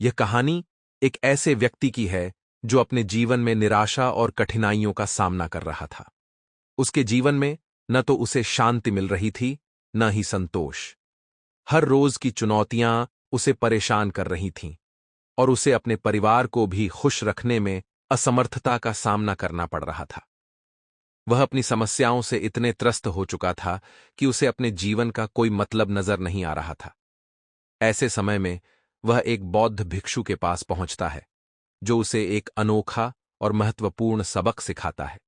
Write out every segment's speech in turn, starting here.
यह कहानी एक ऐसे व्यक्ति की है जो अपने जीवन में निराशा और कठिनाइयों का सामना कर रहा था। उसके जीवन में न तो उसे शांति मिल रही थी, न ही संतोष। हर रोज की चुनौतियां उसे परेशान कर रही थीं और उसे अपने परिवार को भी खुश रखने में असमर्थता का सामना करना पड़ रहा था। वह अपनी समस्याओं से इतने त्रस्त हो चुका था कि उसे अपने जीवन का कोई मतलब नजर नहीं आ रहा था। ऐसे समय में वह एक बौद्ध भिक्षु के पास पहुंचता है, जो उसे एक अनोखा और महत्वपूर्ण सबक सिखाता है।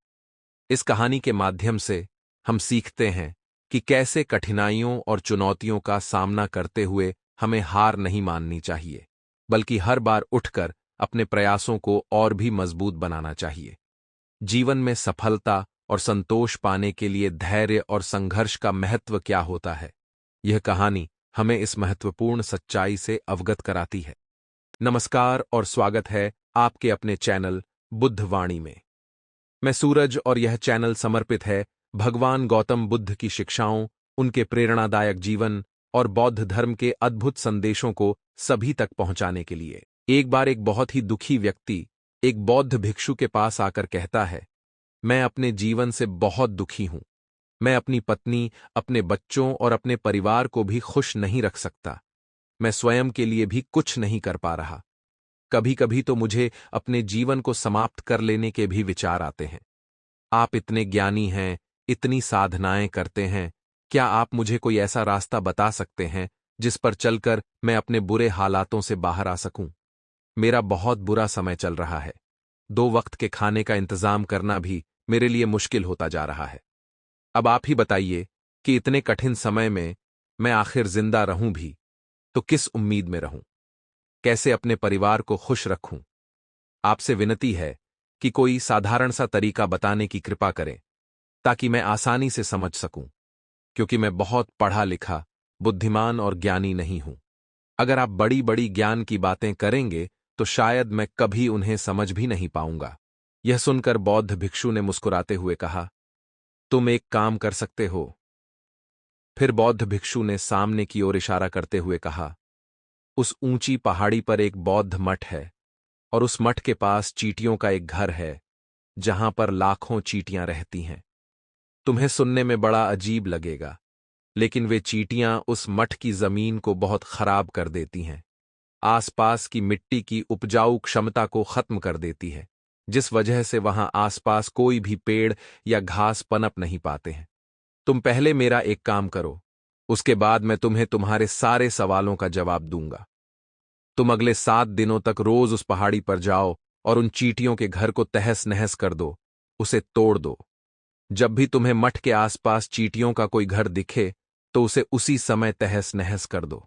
इस कहानी के माध्यम से हम सीखते हैं कि कैसे कठिनाइयों और चुनौतियों का सामना करते हुए हमें हार नहीं माननी चाहिए, बल्कि हर बार उठकर अपने प्रयासों को और भी मजबूत बनाना चाहिए। जीवन में सफलता और संतोष पाने के लिए धैर्य और संघर्ष का महत्व क्या होता है, यह कहानी हमें इस महत्वपूर्ण सच्चाई से अवगत कराती है। नमस्कार और स्वागत है आपके अपने चैनल बुद्धवाणी में। मैं सूरज और यह चैनल समर्पित है भगवान गौतम बुद्ध की शिक्षाओं, उनके प्रेरणादायक जीवन और बौद्ध धर्म के अद्भुत संदेशों को सभी तक पहुंचाने के लिए। एक बार एक बहुत ही दुखी व्यक्ति एक बौद्ध भिक्षु के पास आकर कहता है, मैं अपने जीवन से बहुत दुखी हूं। मैं अपनी पत्नी, अपने बच्चों और अपने परिवार को भी खुश नहीं रख सकता। मैं स्वयं के लिए भी कुछ नहीं कर पा रहा। कभी कभी तो मुझे अपने जीवन को समाप्त कर लेने के भी विचार आते हैं। आप इतने ज्ञानी हैं, इतनी साधनाएं करते हैं, क्या आप मुझे कोई ऐसा रास्ता बता सकते हैं जिस पर चलकर मैं अपने बुरे हालातों से बाहर आ सकूं? मेरा बहुत बुरा समय चल रहा है। 2 वक्त के खाने का इंतजाम करना भी मेरे लिए मुश्किल होता जा रहा है। अब आप ही बताइए कि इतने कठिन समय में मैं आखिर जिंदा रहूं भी तो किस उम्मीद में रहूं? कैसे अपने परिवार को खुश रखूं? आपसे विनती है कि कोई साधारण सा तरीका बताने की कृपा करें ताकि मैं आसानी से समझ सकूं, क्योंकि मैं बहुत पढ़ा लिखा, बुद्धिमान और ज्ञानी नहीं हूं। अगर आप बड़ी बड़ी ज्ञान की बातें करेंगे तो शायद मैं कभी उन्हें समझ भी नहीं पाऊंगा। यह सुनकर बौद्ध भिक्षु ने मुस्कुराते हुए कहा, तुम एक काम कर सकते हो। फिर बौद्ध भिक्षु ने सामने की ओर इशारा करते हुए कहा, उस ऊंची पहाड़ी पर एक बौद्ध मठ है और उस मठ के पास चींटियों का एक घर है जहां पर लाखों चींटियां रहती हैं। तुम्हें सुनने में बड़ा अजीब लगेगा, लेकिन वे चींटियां उस मठ की जमीन को बहुत खराब कर देती हैं। आसपास की मिट्टी की उपजाऊ क्षमता को खत्म कर देती है, जिस वजह से वहां आसपास कोई भी पेड़ या घास पनप नहीं पाते हैं। तुम पहले मेरा एक काम करो, उसके बाद मैं तुम्हें तुम्हारे सारे सवालों का जवाब दूंगा। तुम अगले 7 दिनों तक रोज उस पहाड़ी पर जाओ और उन चींटियों के घर को तहस नहस कर दो, उसे तोड़ दो। जब भी तुम्हें मठ के आसपास चींटियों का कोई घर दिखे तो उसे उसी समय तहस नहस कर दो।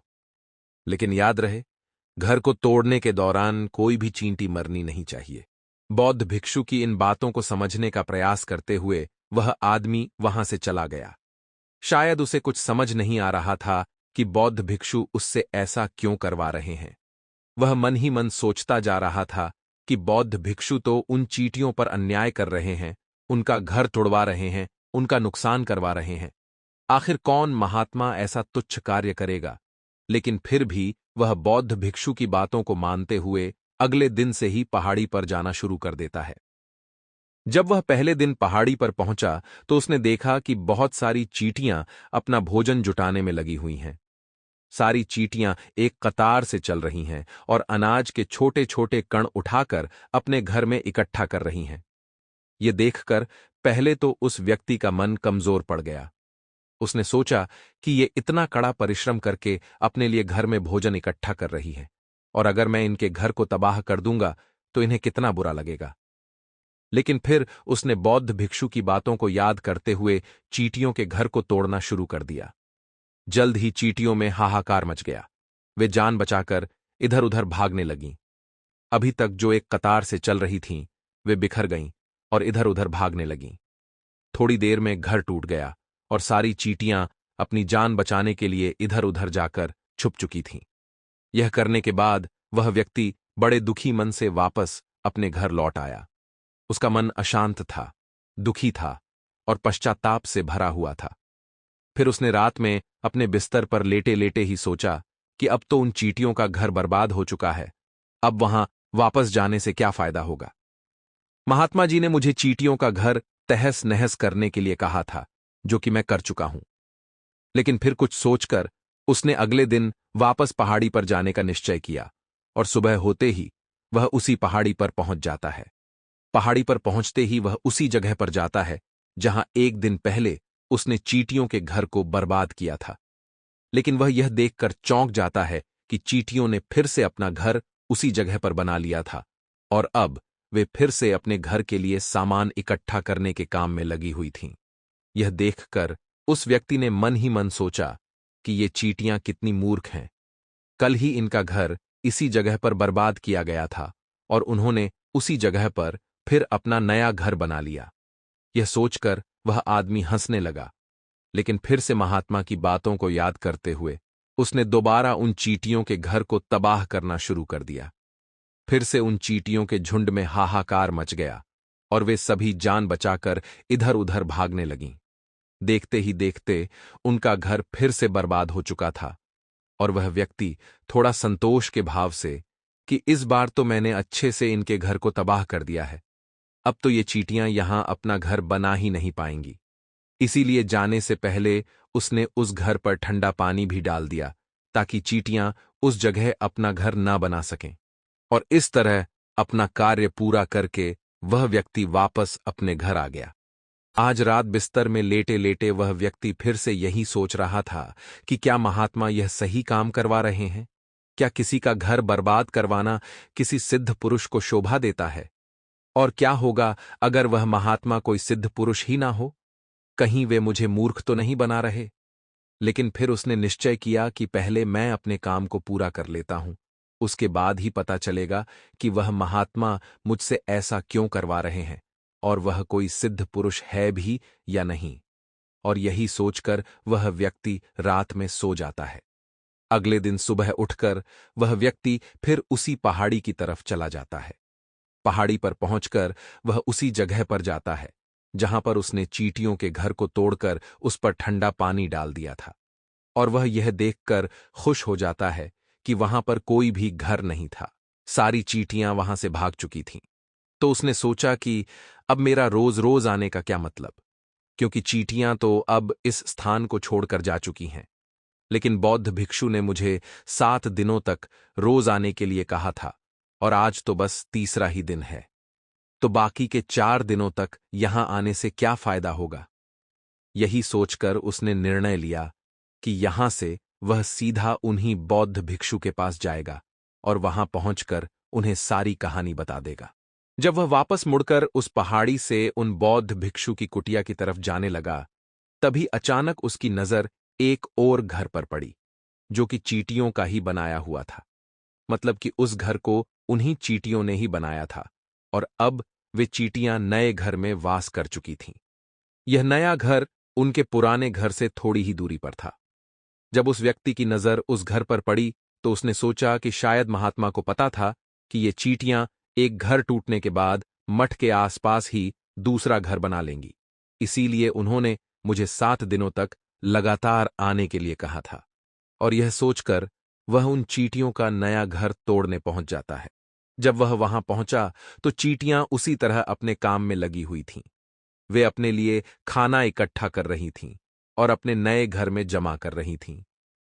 लेकिन याद रहे, घर को तोड़ने के दौरान कोई भी चींटी मरनी नहीं चाहिए। बौद्ध भिक्षु की इन बातों को समझने का प्रयास करते हुए वह आदमी वहां से चला गया। शायद उसे कुछ समझ नहीं आ रहा था कि बौद्ध भिक्षु उससे ऐसा क्यों करवा रहे हैं। वह मन ही मन सोचता जा रहा था कि बौद्ध भिक्षु तो उन चींटियों पर अन्याय कर रहे हैं, उनका घर तोड़वा रहे हैं, उनका नुकसान करवा रहे हैं। आखिर कौन महात्मा ऐसा तुच्छ कार्य करेगा? लेकिन फिर भी वह बौद्ध भिक्षु की बातों को मानते हुए अगले दिन से ही पहाड़ी पर जाना शुरू कर देता है। जब वह पहले दिन पहाड़ी पर पहुंचा तो उसने देखा कि बहुत सारी चींटियां अपना भोजन जुटाने में लगी हुई हैं। सारी चींटियां एक कतार से चल रही हैं और अनाज के छोटे छोटे कण उठाकर अपने घर में इकट्ठा कर रही हैं। ये देखकर पहले तो उस व्यक्ति का मन कमजोर पड़ गया। उसने सोचा कि ये इतना कड़ा परिश्रम करके अपने लिए घर में भोजन इकट्ठा कर रही है, और अगर मैं इनके घर को तबाह कर दूंगा तो इन्हें कितना बुरा लगेगा। लेकिन फिर उसने बौद्ध भिक्षु की बातों को याद करते हुए चींटियों के घर को तोड़ना शुरू कर दिया। जल्द ही चींटियों में हाहाकार मच गया। वे जान बचाकर इधर उधर भागने लगीं। अभी तक जो एक कतार से चल रही थीं, वे बिखर गईं और इधर उधर भागने लगीं। थोड़ी देर में घर टूट गया और सारी चींटियां अपनी जान बचाने के लिए इधर उधर जाकर छुप चुकी थीं। यह करने के बाद वह व्यक्ति बड़े दुखी मन से वापस अपने घर लौट आया। उसका मन अशांत था, दुखी था और पश्चाताप से भरा हुआ था। फिर उसने रात में अपने बिस्तर पर लेटे लेटे ही सोचा कि अब तो उन चींटियों का घर बर्बाद हो चुका है अब वहां वापस जाने से क्या फायदा होगा। महात्मा जी ने मुझे चींटियों का घर तहस नहस करने के लिए कहा था, जो कि मैं कर चुका हूं। लेकिन फिर कुछ सोचकर उसने अगले दिन वापस पहाड़ी पर जाने का निश्चय किया और सुबह होते ही वह उसी पहाड़ी पर पहुंच जाता है। पहाड़ी पर पहुंचते ही वह उसी जगह पर जाता है जहां एक दिन पहले उसने चींटियों के घर को बर्बाद किया था। लेकिन वह यह देखकर चौंक जाता है कि चींटियों ने फिर से अपना घर उसी जगह पर बना लिया था और अब वे फिर से अपने घर के लिए सामान इकट्ठा करने के काम में लगी हुई थीं। यह देखकर उस व्यक्ति ने मन ही मन सोचा कि ये चींटियां कितनी मूर्ख हैं। कल ही इनका घर इसी जगह पर बर्बाद किया गया था और उन्होंने उसी जगह पर फिर अपना नया घर बना लिया। यह सोचकर वह आदमी हंसने लगा, लेकिन फिर से महात्मा की बातों को याद करते हुए उसने दोबारा उन चींटियों के घर को तबाह करना शुरू कर दिया। फिर से उन चींटियों के झुंड में हाहाकार मच गया और वे सभी जान बचाकर इधर उधर भागने लगीं। देखते ही देखते उनका घर फिर से बर्बाद हो चुका था और वह व्यक्ति थोड़ा संतोष के भाव से कि इस बार तो मैंने अच्छे से इनके घर को तबाह कर दिया है, अब तो ये चींटियां यहां अपना घर बना ही नहीं पाएंगी। इसीलिए जाने से पहले उसने उस घर पर ठंडा पानी भी डाल दिया ताकि चींटियां उस जगह अपना घर ना बना सकें। और इस तरह अपना कार्य पूरा करके वह व्यक्ति वापस अपने घर आ गया। आज रात बिस्तर में लेटे लेटे वह व्यक्ति फिर से यही सोच रहा था कि क्या महात्मा यह सही काम करवा रहे हैं? क्या किसी का घर बर्बाद करवाना किसी सिद्ध पुरुष को शोभा देता है? और क्या होगा अगर वह महात्मा कोई सिद्ध पुरुष ही ना हो? कहीं वे मुझे मूर्ख तो नहीं बना रहे? लेकिन फिर उसने निश्चय किया कि पहले मैं अपने काम को पूरा कर लेता हूं, उसके बाद ही पता चलेगा कि वह महात्मा मुझसे ऐसा क्यों करवा रहे हैं और वह कोई सिद्ध पुरुष है भी या नहीं। और यही सोचकर वह व्यक्ति रात में सो जाता है। अगले दिन सुबह उठकर वह व्यक्ति फिर उसी पहाड़ी की तरफ चला जाता है। पहाड़ी पर पहुंचकर वह उसी जगह पर जाता है जहां पर उसने चींटियों के घर को तोड़कर उस पर ठंडा पानी डाल दिया था। और वह यह देखकर खुश हो जाता है कि वहां पर कोई भी घर नहीं था, सारी चींटियां वहां से भाग चुकी थीं। तो उसने सोचा कि अब मेरा रोज रोज आने का क्या मतलब, क्योंकि चींटियां तो अब इस स्थान को छोड़कर जा चुकी हैं। लेकिन बौद्ध भिक्षु ने मुझे 7 दिनों तक रोज आने के लिए कहा था और आज तो बस तीसरा ही दिन है, तो बाकी के 4 दिनों तक यहां आने से क्या फायदा होगा। यही सोचकर उसने निर्णय लिया कि यहां से वह सीधा उन्हीं बौद्ध भिक्षु के पास जाएगा और वहां पहुंचकर उन्हें सारी कहानी बता देगा। जब वह वापस मुड़कर उस पहाड़ी से उन बौद्ध भिक्षु की कुटिया की तरफ जाने लगा, तभी अचानक उसकी नजर एक और घर पर पड़ी, जो कि चींटियों का ही बनाया हुआ था। मतलब कि उस घर को उन्हीं चींटियों ने ही बनाया था और अब वे चींटियां नए घर में वास कर चुकी थीं। यह नया घर उनके पुराने घर से थोड़ी ही दूरी पर था। जब उस व्यक्ति की नजर उस घर पर पड़ी तो उसने सोचा कि शायद महात्मा को पता था कि ये चींटियां एक घर टूटने के बाद मठ के आसपास ही दूसरा घर बना लेंगी, इसीलिए उन्होंने मुझे 7 दिनों तक लगातार आने के लिए कहा था। और यह सोचकर वह उन चींटियों का नया घर तोड़ने पहुंच जाता है। जब वह वहां पहुंचा तो चींटियां उसी तरह अपने काम में लगी हुई थीं। वे अपने लिए खाना इकट्ठा कर रही थीं और अपने नए घर में जमा कर रही थीं।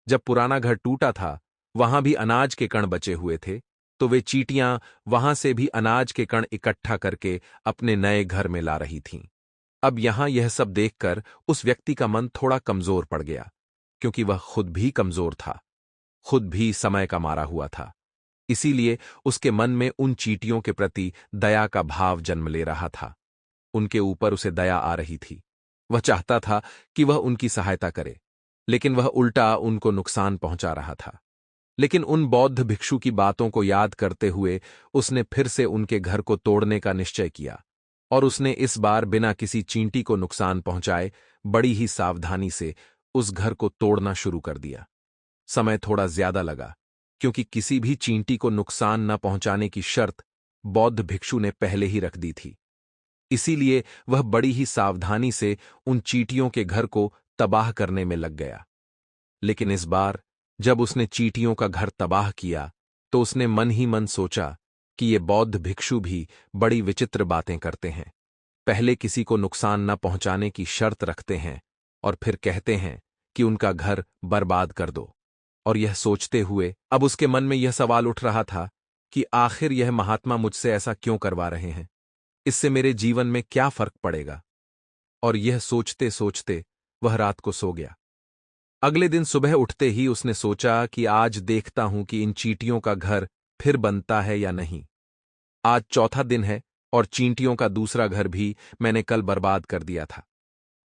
जब पुराना घर टूटा था, वहां भी अनाज के कण बचे हुए थे, तो वे चींटियां वहां से भी अनाज के कण इकट्ठा करके अपने नए घर में ला रही थीं। अब यहां यह सब देखकर उस व्यक्ति का मन थोड़ा कमजोर पड़ गया, क्योंकि वह खुद भी कमजोर था, खुद भी समय का मारा हुआ था। इसीलिए उसके मन में उन चींटियों के प्रति दया का भाव जन्म ले रहा था। उनके ऊपर उसे दया आ रही थी। वह चाहता था कि वह उनकी सहायता करे, लेकिन वह उल्टा उनको नुकसान पहुंचा रहा था। लेकिन उन बौद्ध भिक्षु की बातों को याद करते हुए उसने फिर से उनके घर को तोड़ने का निश्चय किया और उसने इस बार बिना किसी चींटी को नुकसान पहुंचाए बड़ी ही सावधानी से उस घर को तोड़ना शुरू कर दिया। समय थोड़ा ज्यादा लगा, क्योंकि किसी भी चींटी को नुकसान न पहुंचाने की शर्त बौद्ध भिक्षु ने पहले ही रख दी थी। इसीलिए वह बड़ी ही सावधानी से उन चींटियों के घर को तबाह करने में लग गया। लेकिन इस बार जब उसने चींटियों का घर तबाह किया तो उसने मन ही मन सोचा कि ये बौद्ध भिक्षु भी बड़ी विचित्र बातें करते हैं। पहले किसी को नुकसान न पहुंचाने की शर्त रखते हैं और फिर कहते हैं कि उनका घर बर्बाद कर दो। और यह सोचते हुए अब उसके मन में यह सवाल उठ रहा था कि आखिर यह महात्मा मुझसे ऐसा क्यों करवा रहे हैं, इससे मेरे जीवन में क्या फर्क पड़ेगा। और यह सोचते सोचते वह रात को सो गया। अगले दिन सुबह उठते ही उसने सोचा कि आज देखता हूं कि इन चींटियों का घर फिर बनता है या नहीं। आज चौथा दिन है और चींटियों का दूसरा घर भी मैंने कल बर्बाद कर दिया था।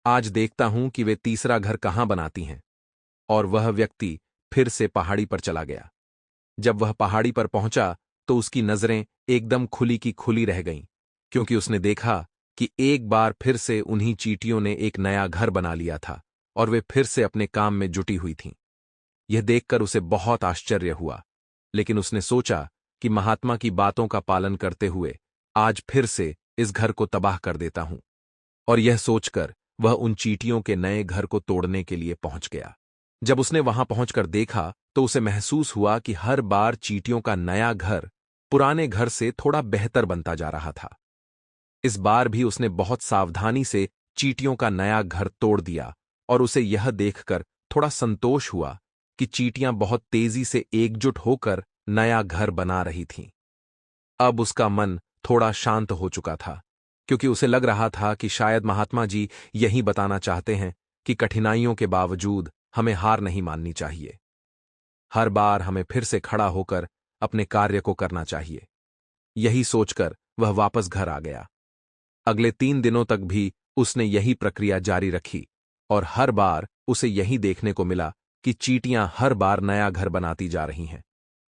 आज देखता हूं कि वे तीसरा घर कहां बनाती हैं। और वह व्यक्ति फिर से पहाड़ी पर चला गया। जब वह पहाड़ी पर पहुंचा तो उसकी नजरें एकदम खुली की खुली रह गईं, क्योंकि उसने देखा कि एक बार फिर से उन्हीं चींटियों ने एक नया घर बना लिया था और वे फिर से अपने काम में जुटी हुई थीं। यह देखकर उसे बहुत आश्चर्य हुआ, लेकिन उसने सोचा कि महात्मा की बातों का पालन करते हुए आज फिर से इस घर को तबाह कर देता हूं। और यह सोचकर वह उन चींटियों के नए घर को तोड़ने के लिए पहुंच गया। जब उसने वहां पहुंचकर देखा तो उसे महसूस हुआ कि हर बार चींटियों का नया घर पुराने घर से थोड़ा बेहतर बनता जा रहा था। इस बार भी उसने बहुत सावधानी से चींटियों का नया घर तोड़ दिया और उसे यह देखकर थोड़ा संतोष हुआ कि चींटियां बहुत तेजी से एकजुट होकर नया घर बना रही थीं। अब उसका मन थोड़ा शांत हो चुका था, क्योंकि उसे लग रहा था कि शायद महात्मा जी यही बताना चाहते हैं कि कठिनाइयों के बावजूद हमें हार नहीं माननी चाहिए। हर बार हमें फिर से खड़ा होकर अपने कार्य को करना चाहिए। यही सोचकर वह वापस घर आ गया। अगले 3 दिनों तक भी उसने यही प्रक्रिया जारी रखी और हर बार उसे यही देखने को मिला कि चींटियां हर बार नया घर बनाती जा रही हैं।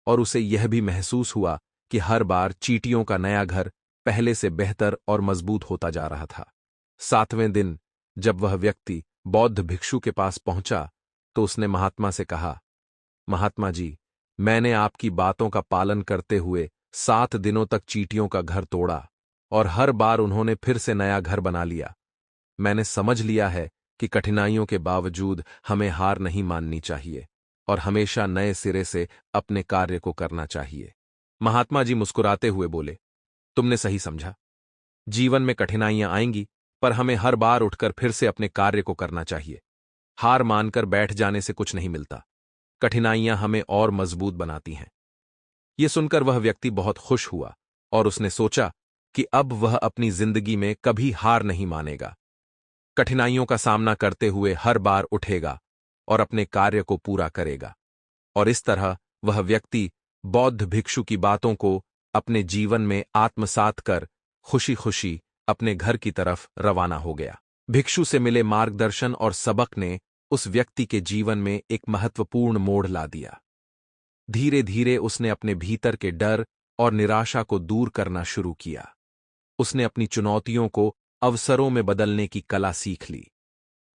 और उसे यह भी महसूस हुआ कि हर बार चींटियों का नया घर पहले से बेहतर और मजबूत होता जा रहा था। 7वें दिन जब वह व्यक्ति बौद्ध भिक्षु के पास पहुंचा तो उसने महात्मा से कहा, महात्मा जी, मैंने आपकी बातों का पालन करते हुए 7 दिनों तक चींटियों का घर तोड़ा और हर बार उन्होंने फिर से नया घर बना लिया। मैंने समझ लिया है कि कठिनाइयों के बावजूद हमें हार नहीं माननी चाहिए और हमेशा नए सिरे से अपने कार्य को करना चाहिए। महात्मा जी मुस्कुराते हुए बोले, तुमने सही समझा। जीवन में कठिनाइयां आएंगी, पर हमें हर बार उठकर फिर से अपने कार्य को करना चाहिए। हार मानकर बैठ जाने से कुछ नहीं मिलता। कठिनाइयां हमें और मजबूत बनाती हैं। ये सुनकर वह व्यक्ति बहुत खुश हुआ और उसने सोचा कि अब वह अपनी जिंदगी में कभी हार नहीं मानेगा। कठिनाइयों का सामना करते हुए हर बार उठेगा और अपने कार्य को पूरा करेगा। और इस तरह वह व्यक्ति बौद्ध भिक्षु की बातों को अपने जीवन में आत्मसात कर खुशी खुशी अपने घर की तरफ रवाना हो गया। भिक्षु से मिले मार्गदर्शन और सबक ने उस व्यक्ति के जीवन में एक महत्वपूर्ण मोड़ ला दिया। धीरे धीरे उसने अपने भीतर के डर और निराशा को दूर करना शुरू किया। उसने अपनी चुनौतियों को अवसरों में बदलने की कला सीख ली।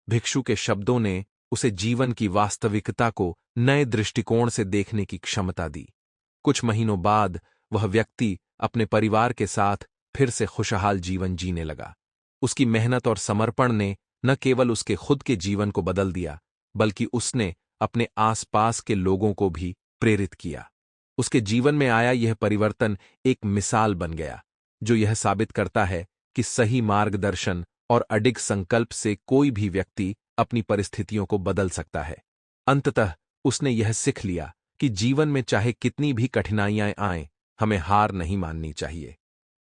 भिक्षु के शब्दों ने उसे जीवन की वास्तविकता को नए दृष्टिकोण से देखने की क्षमता दी। कुछ महीनों बाद वह व्यक्ति अपने परिवार के साथ फिर से खुशहाल जीवन जीने लगा। उसकी मेहनत और समर्पण ने न केवल उसके खुद के जीवन को बदल दिया, बल्कि उसने अपने आसपास के लोगों को भी प्रेरित किया। उसके जीवन में आया यह परिवर्तन एक मिसाल बन गया, जो यह साबित करता है कि सही मार्गदर्शन और अडिग संकल्प से कोई भी व्यक्ति अपनी परिस्थितियों को बदल सकता है। अंततः उसने यह सीख लिया कि जीवन में चाहे कितनी भी कठिनाइयां आएं, हमें हार नहीं माननी चाहिए।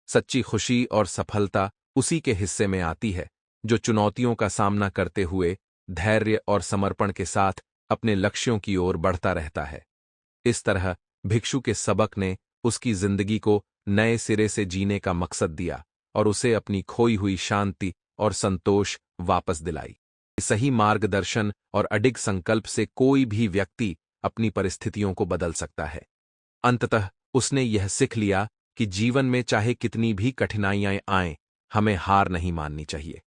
सच्ची खुशी और सफलता उसी के हिस्से में आती है जो चुनौतियों का सामना करते हुए धैर्य और समर्पण के साथ अपने लक्ष्यों की ओर बढ़ता रहता है। इस तरह भिक्षु के सबक ने उसकी जिंदगी को नए सिरे से जीने का मकसद दिया और उसे अपनी खोई हुई शांति और संतोष वापस दिलाई। सही मार्गदर्शन और अडिग संकल्प से कोई भी व्यक्ति अपनी परिस्थितियों को बदल सकता है। अंततः उसने यह सीख लिया कि जीवन में चाहे कितनी भी कठिनाइयां आएं, हमें हार नहीं माननी चाहिए।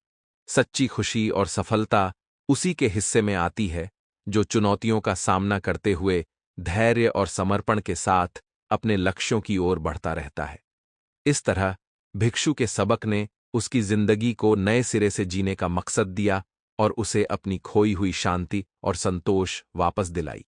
सच्ची खुशी और सफलता उसी के हिस्से में आती है जो चुनौतियों का सामना करते हुए धैर्य और समर्पण के साथ अपने लक्ष्यों की ओर बढ़ता रहता है। इस तरह भिक्षु के सबक ने उसकी जिंदगी को नए सिरे से जीने का मकसद दिया और उसे अपनी खोई हुई शांति और संतोष वापस दिलाई।